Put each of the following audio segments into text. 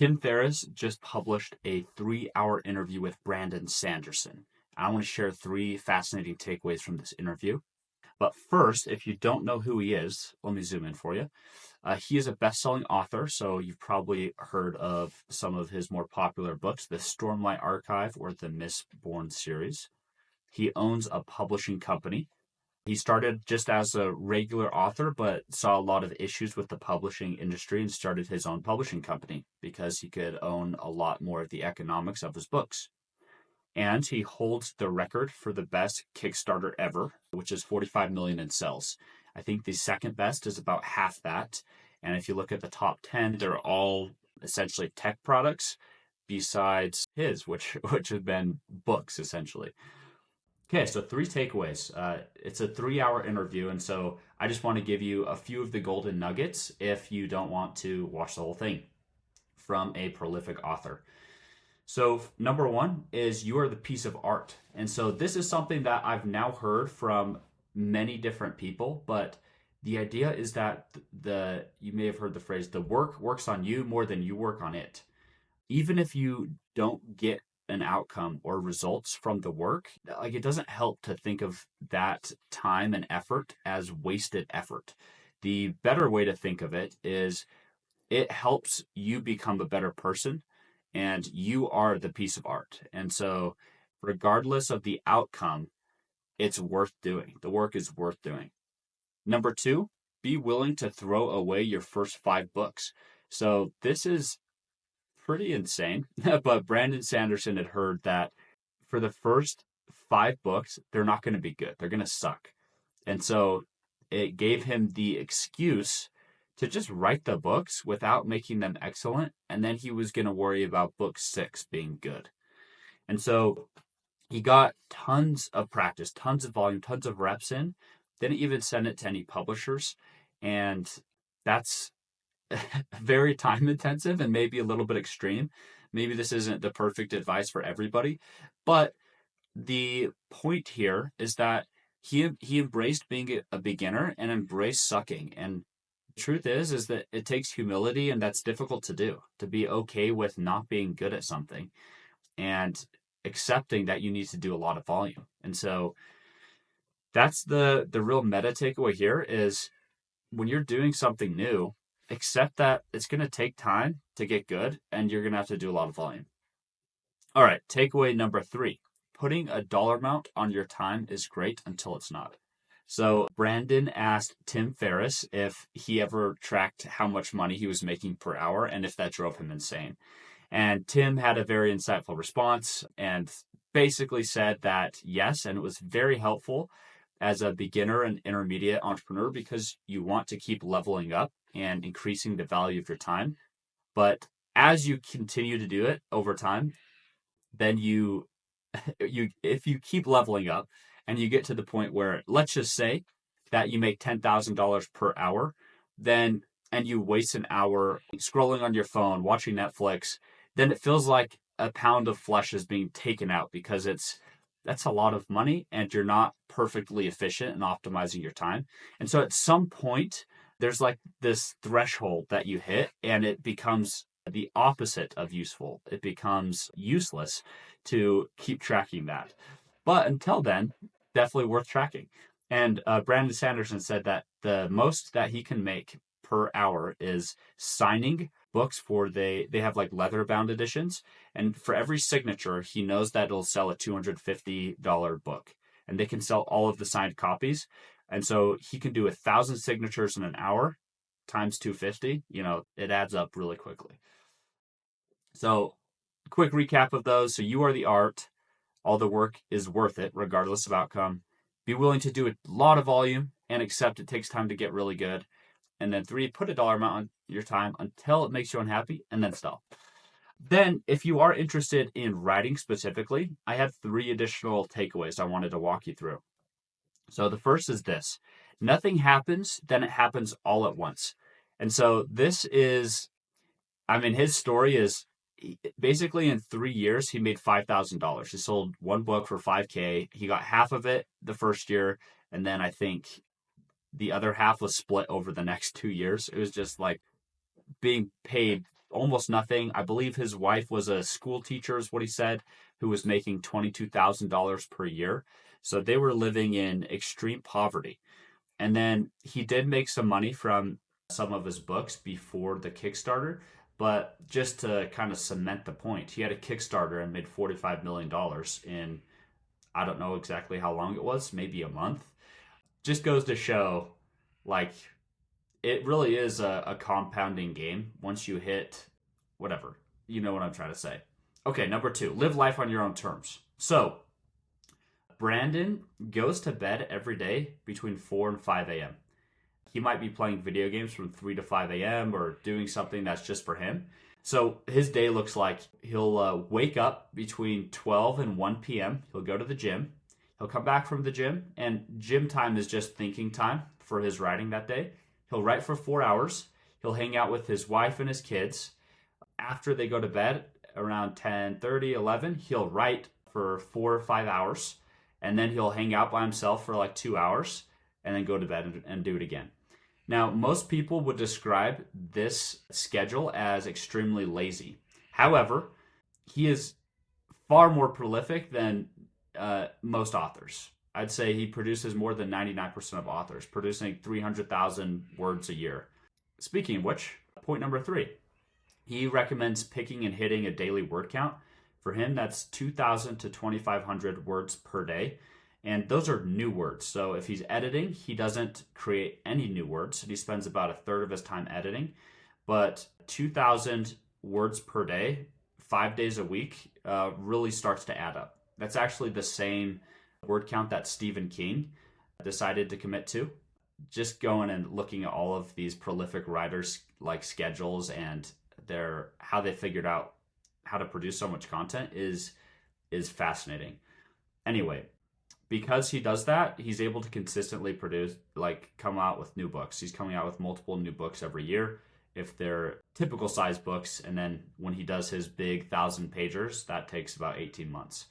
Tim Ferriss just published a 3-hour interview with Brandon Sanderson. I want to share 3 fascinating takeaways from this interview. But first, if you don't know who he is, let me zoom in for you. He is a best-selling author, so you've probably heard of some of his more popular books, the Stormlight Archive or the Mistborn series. He owns a publishing company. He started just as a regular author, but saw a lot of issues with the publishing industry and started his own publishing company because he could own a lot more of the economics of his books. And he holds the record for the best Kickstarter ever, which is 45 million in sales. I think the second best is about half that. And if you look at the top 10, they're all essentially tech products besides his, which have been books essentially. Okay, so 3 takeaways. It's a 3-hour interview, and so I just want to give you a few of the golden nuggets if you don't want to watch the whole thing from a prolific author. So number 1 is you are the piece of art. And so this is something that I've now heard from many different people, but the idea is that you may have heard the phrase, the work works on you more than you work on it. Even if you don't get an outcome or results from the work, like it doesn't help to think of that time and effort as wasted effort. The better way to think of it is it helps you become a better person, and you are the piece of art. And so regardless of the outcome, it's worth doing. The work is worth doing. Number 2, be willing to throw away your first 5 books. So this is pretty insane, but Brandon Sanderson had heard that for the first 5 books, they're not going to be good. They're going to suck. And so it gave him the excuse to just write the books without making them excellent. And then he was going to worry about book 6 being good. And so he got tons of practice, tons of volume, tons of reps in. Didn't even send it to any publishers. And that's very time intensive and maybe a little bit extreme. Maybe this isn't the perfect advice for everybody, but the point here is that he embraced being a beginner and embraced sucking. And the truth is that it takes humility, and that's difficult to do, to be okay with not being good at something and accepting that you need to do a lot of volume. And so that's the real meta takeaway here is when you're doing something new, accept that it's going to take time to get good and you're going to have to do a lot of volume. All right, takeaway number 3. Putting a dollar amount on your time is great until it's not. So Brandon asked Tim Ferriss if he ever tracked how much money he was making per hour and if that drove him insane. And Tim had a very insightful response and basically said that yes, and it was very helpful as a beginner and intermediate entrepreneur because you want to keep leveling up and increasing the value of your time. But as you continue to do it over time, then if you keep leveling up and you get to the point where, let's just say that you make $10,000 per hour, and you waste an hour scrolling on your phone, watching Netflix, then it feels like a pound of flesh is being taken out because that's a lot of money and you're not perfectly efficient in optimizing your time. And so at some point, there's like this threshold that you hit and it becomes the opposite of useful. It becomes useless to keep tracking that. But until then, definitely worth tracking. And Brandon Sanderson said that the most that he can make per hour is signing books they have like leather bound editions. And for every signature, he knows that it'll sell a $250 book and they can sell all of the signed copies. And so he can do 1,000 signatures in an hour times 250. It adds up really quickly. So quick recap of those. So you are the art. All the work is worth it, regardless of outcome. Be willing to do a lot of volume and accept it takes time to get really good. And then 3, put a dollar amount on your time until it makes you unhappy and then stop. Then if you are interested in writing specifically, I have 3 additional takeaways I wanted to walk you through. So the first is this: nothing happens, then it happens all at once. And so this is, his story is basically in 3 years, he made $5,000. He sold 1 book for $5,000. He got half of it the first year. And then I think the other half was split over the next 2 years. It was just like being paid almost nothing. I believe his wife was a school teacher, is what he said, who was making $22,000 per year. So they were living in extreme poverty. And then he did make some money from some of his books before the Kickstarter. But just to kind of cement the point, he had a Kickstarter and made $45 million dollars in, I don't know exactly how long it was, maybe a month. Just goes to show, like, it really is a compounding game once you hit whatever. You know what I'm trying to say. Okay, number 2, live life on your own terms. So, Brandon goes to bed every day between 4 and 5 a.m. He might be playing video games from 3 to 5 a.m. or doing something that's just for him. So his day looks like he'll wake up between 12 and 1 p.m. He'll go to the gym. He'll come back from the gym, and gym time is just thinking time for his writing that day. He'll write for 4 hours. He'll hang out with his wife and his kids. After they go to bed around 10:30, 11, he'll write for 4 or 5 hours, and then he'll hang out by himself for like 2 hours and then go to bed and do it again. Now, most people would describe this schedule as extremely lazy. However, he is far more prolific than most authors. I'd say he produces more than 99% of authors, producing 300,000 words a year. Speaking of which, point number 3, he recommends picking and hitting a daily word count. For him, that's 2,000 to 2,500 words per day. And those are new words. So if he's editing, he doesn't create any new words. He spends about a third of his time editing. But 2,000 words per day, 5 days a week, really starts to add up. That's actually the same word count that Stephen King decided to commit to. Just going and looking at all of these prolific writers' like schedules and how they figured out how to produce so much content is fascinating. Anyway, because he does that, he's able to consistently produce, like, come out with new books. He's coming out with multiple new books every year if they're typical size books. And then when he does his big 1,000-pagers, that takes about 18 months.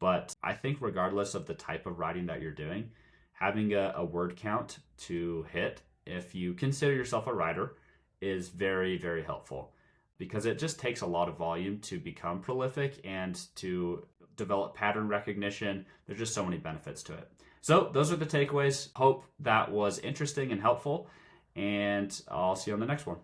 But I think regardless of the type of writing that you're doing, having a word count to hit, if you consider yourself a writer, is very, very helpful, because it just takes a lot of volume to become prolific and to develop pattern recognition. There's just so many benefits to it. So those are the takeaways. Hope that was interesting and helpful, and I'll see you on the next one.